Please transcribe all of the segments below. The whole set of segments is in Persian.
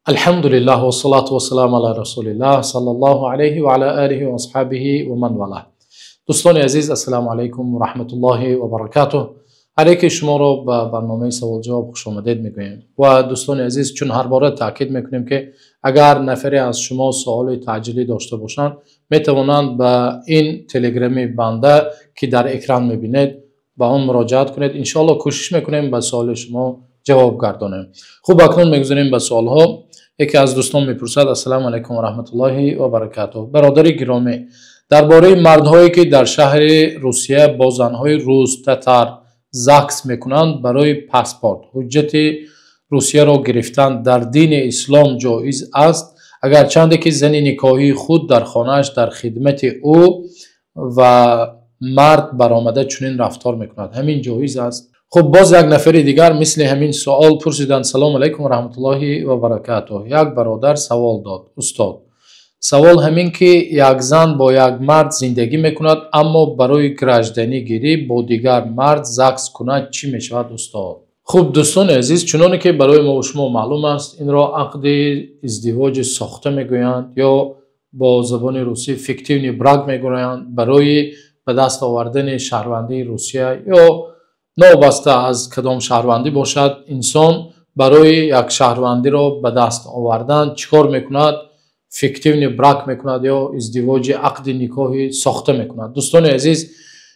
الحمد لله والصلاة والسلام على رسول الله صلی الله علیه و علی آله و اصحابه و من والاه. دوستان عزیز، السلام علیکم و رحمت الله و برکاته. علیکم شما را به برنامه سوال جواب خوش آمدید میگوییم. و دوستان عزیز، چون هر بار تاکید میکنیم که اگر نفری از شما سوال تعجیلی داشته باشند میتوانند به این تلگرامی بنده که در اکران میبینید با اون مراجعت کنید. انشاءالله کوشش میکنیم به سوال شما جواب گردانیم. خوب، اکنون میگذاریم به سوال ها. یکی از دوستان میپرسد: السلام علیکم و رحمت الله و برکاته. برادر گرامی، درباره مردهایی که در شهر روسیه با زنهای روس تتر زاکس میکنند برای پاسپورت حجت روسیه را گرفتن در دین اسلام جایز است؟ اگرچند که زن نکاحی خود در خانهش در خدمت او و مرد برآمده چنین رفتار میکند، همین جایز است؟ خب، باز یک نفر دیگر مثل همین سوال پرسیدند: سلام علیکم و رحمت الله و برکاته. یک برادر سوال داد: استاد، سوال همین که یک زن با یک مرد زندگی میکند اما برای گرجدنی گیری با دیگر مرد زاکس کند چی میشود استاد؟ خب دوستان عزیز، چنانه که برای ما و شما معلوم است، این را عقد ازدواج ساخته میگویند یا با زبان روسی فیکتیونی براگ میگویند. برای به دست آوردن شهروندی روسیه یا نابسته از کدام شهروندی باشد، انسان برای یک شهروندی را به دست آوردن چیکار میکند؟ فیکتیونی براگ میکند یا ازدواج عقد نکاحی ساخته میکند. دوستان عزیز،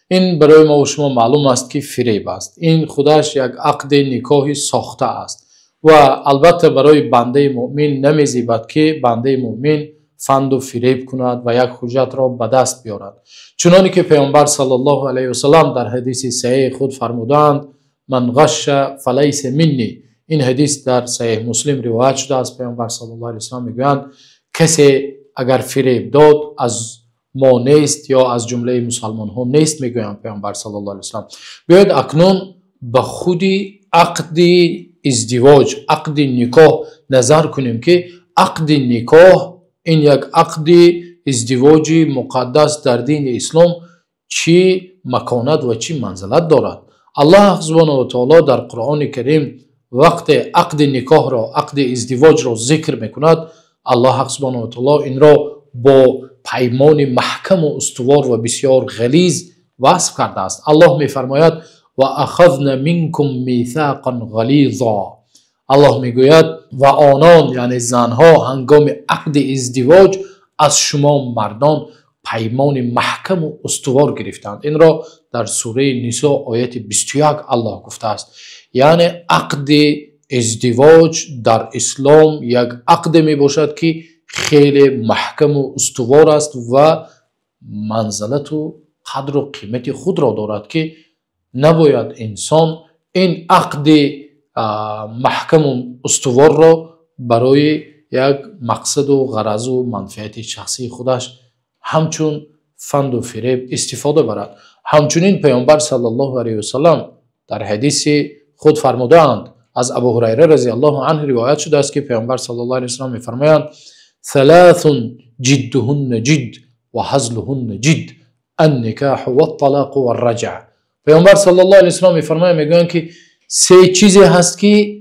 این برای ما و شما معلوم است که فریب است. این خودش یک عقد نکاحی ساخته است و البته برای بنده مؤمن نمیزیبد که بنده مؤمن فند و فریب کند و یک حجت را به دست بیارد. چنانکه که پیامبر صلی الله علیه و سلم در حدیث صحیح خود فرمودند: من غش فلیس منی. این حدیث در صحیح مسلم روایت شده است. پیامبر صلی الله علیه و سلم میگویند کسی اگر فریب داد از ما نیست یا از جمله مسلمان ها نیست. میگویند پیامبر صلی الله علیه و سلم. بیاید اکنون به خود عقد ازدواج، عقد نکاح نظر کنیم که عقد نکاح، این یک عقد ازدواج مقدس در دین اسلام چی مکانت و چی منزلت دارد. الله سبحانه و تعالی در قرآن کریم وقت عقد نکاح را، عقد ازدواج را ذکر میکند، الله سبحانه و تعالی این را با پیمان محکم و استوار و بسیار غلیظ وصف کرده است. الله میفرماید: و اخذنا منکم میثاقا غلیظا. الله میگوید و آنان یعنی زنها هنگام عقد ازدواج از شما مردان پیمان محکم و استوار گرفتند. این را در سوره نساء آیت 21 الله گفته است. یعنی عقد ازدواج در اسلام یک عقد می باشد که خیلی محکم و استوار است و منزلت و قدر و قیمت خود را دارد که نباید انسان این عقد محکم و استوار را برای یک مقصد و غرض و منفعت شخصی خودش همچون فند و فریب استفاده برد. همچنین پیامبر صلی الله علیه و سلم در حدیث خود فرمودند، از ابو هریره رضی الله عنه روایت شده است که پیامبر صلی الله علیه و سلم میفرمایند: ثلاث جدهن جد و هزلهن جد، النکاح و الطلاق و الرجع. پیامبر صلی الله علیه و سلم میگویند که سه چیزی هست که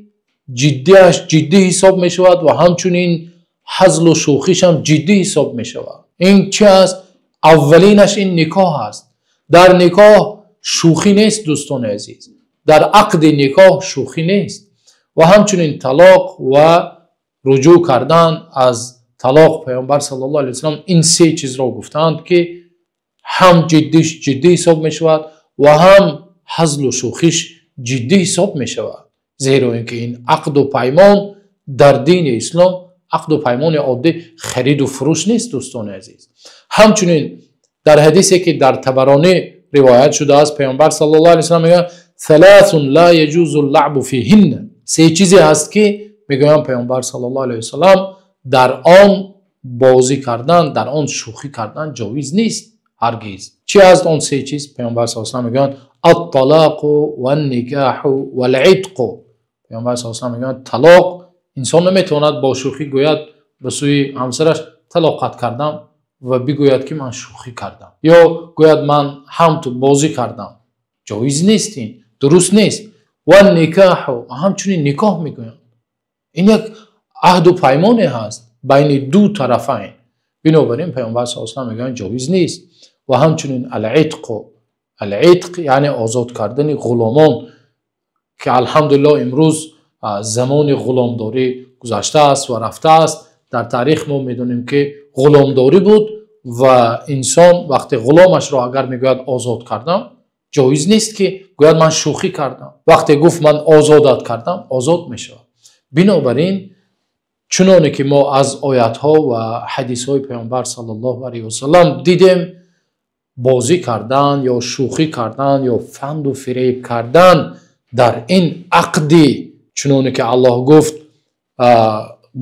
جدیش جدی حساب می شود و همچنین هزل و شوخیش هم جدی حساب می شود. این چی است؟ اولینش این نکاح است. در نکاح شوخی نیست دوستان عزیز، در عقد نکاح شوخی نیست. و همچنین طلاق و رجوع کردن از طلاق، پیامبر صلی الله علیه و سلم این سه چیز را گفتند که هم جدیش جدی حساب می شود و هم هزل و شوخیش جدی حساب می شود. زیرا اینکه این عقد و پیمان در دین اسلام عقد و پیمان عادی خرید و فروش نیست دوستان عزیز. همچنین در حدیثی که در طبرانی روایت شده است، پیامبر صلی الله علیه و سلم میگه: ثلاث لا يجوز اللعب فيهن. سه چیزی هست که میگویم پیامبر صلی الله علیه و سلم در آن بازی کردن، در آن شوخی کردن جایز نیست هرگز. چی است آن سه چیز؟ پیامبر صلی الله علیه و سلم میگن: الطلاق و النکاح و العتق. پیامبر صلی الله علیه و سلم میگن طلاق، انسان نمیتواند با شوخی گوید به سوی همسرش طلاقت کردم و بگوید که من شوخی کردم، یا گوید من هم تو بازی کردم. جایز نیست، این درست نیست. و النکاح، همچنین نکاح میگوید. این یک عهد و پیمانی هست بین دو طرفین. بنابراین پیامبر صلی الله علیه و آله میگن جایز نیست. و همچنین العتق یعنی آزاد کردن غلامان که الحمدلله امروز زمان غلامداری گذشته است و رفته است. در تاریخ ما میدونیم که غلامداری بود و انسان وقتی غلامش را اگر میگوید آزاد کردم، جایز نیست که گوید من شوخی کردم. وقتی گفت من آزادت کردم، آزاد میشه. بنابراین چنانه که ما از آیات ها و حدیث های پیامبر صلی الله علیه و سلم دیدیم، بازی کردن یا شوخی کردن یا فند و فریب کردن در این عقدی چنانه که الله گفت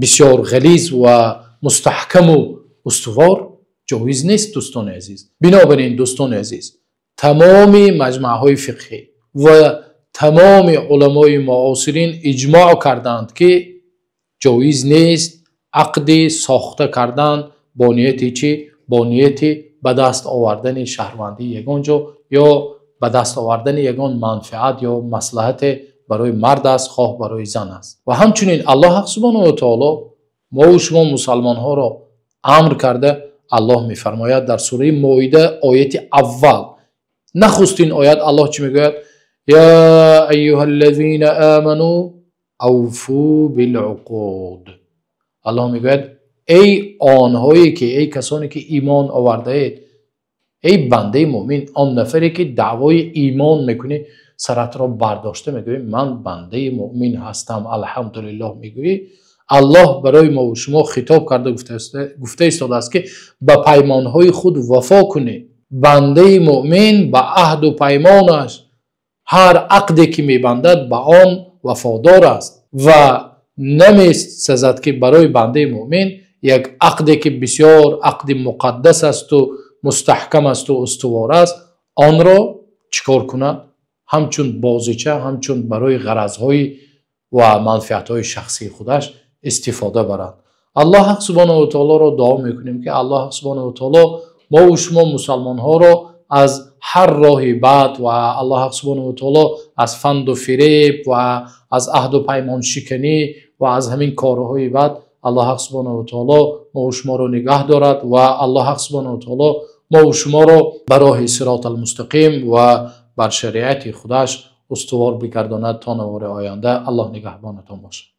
بسیار غلیظ و مستحکم و استوار جایز نیست دوستان عزیز. بنابراین دوستان عزیز، تمام مجمع های فقهی و تمام علمای معاصرین اجماع کردند که جایز نیست عقد ساخته کردن با نیت چی؟ با نیت به دست آوردن شهروندی یگان جا یا به دست آوردن یگان منفعت یا مصلحت برای مرد است خواه برای زن است. و همچنین الله سبحانه و تعالی ما و شما مسلمان ها را امر کرده. الله میفرماید در سوره مائده آیت اول، نخستین آیت الله چی میگوید؟ یا ایها الذین آمنوا اوفوا بالعقود. الله میگوید ای آنهایی که، ای کسانی که ایمان آورده اید، ای بنده مؤمن، آن نفری که دعوای ایمان میکنی، سرت را برداشته میگوی من بنده مؤمن هستم الحمدلله میگویی، الله برای ما و شما خطاب کرده گفته ایستاده است که به پیمانهای خود وفا کنید. بنده مؤمن به عهد و پیمانش، هر عقدی که میبندد به آن وفادار است و نمی‌سزد که برای بنده مؤمن یک عقدی که بسیار عقد مقدس است و مستحکم است و استوار است، آن را چیکار کند؟ همچون بازیچه، همچون برای غرضهای و منفعتهای شخصی خودش استفاده برد. الله سبحانه و تعالی را دعا میکنیم که الله سبحانه و تعالی ما و شما مسلمان ها را از هر راه بد و الله سبحانه و تعالی از فند و فریب و از عهد و پیمان شکنی و از همین کارهای بد الله سبحانه و تعالی ما و شما را نگه دارد و الله سبحانه و تعالی ما و شما را بر راه صراط المستقیم و بر شریعت خودش استوار بگرداند تا نوار آینده. الله نگهبانتان باشد.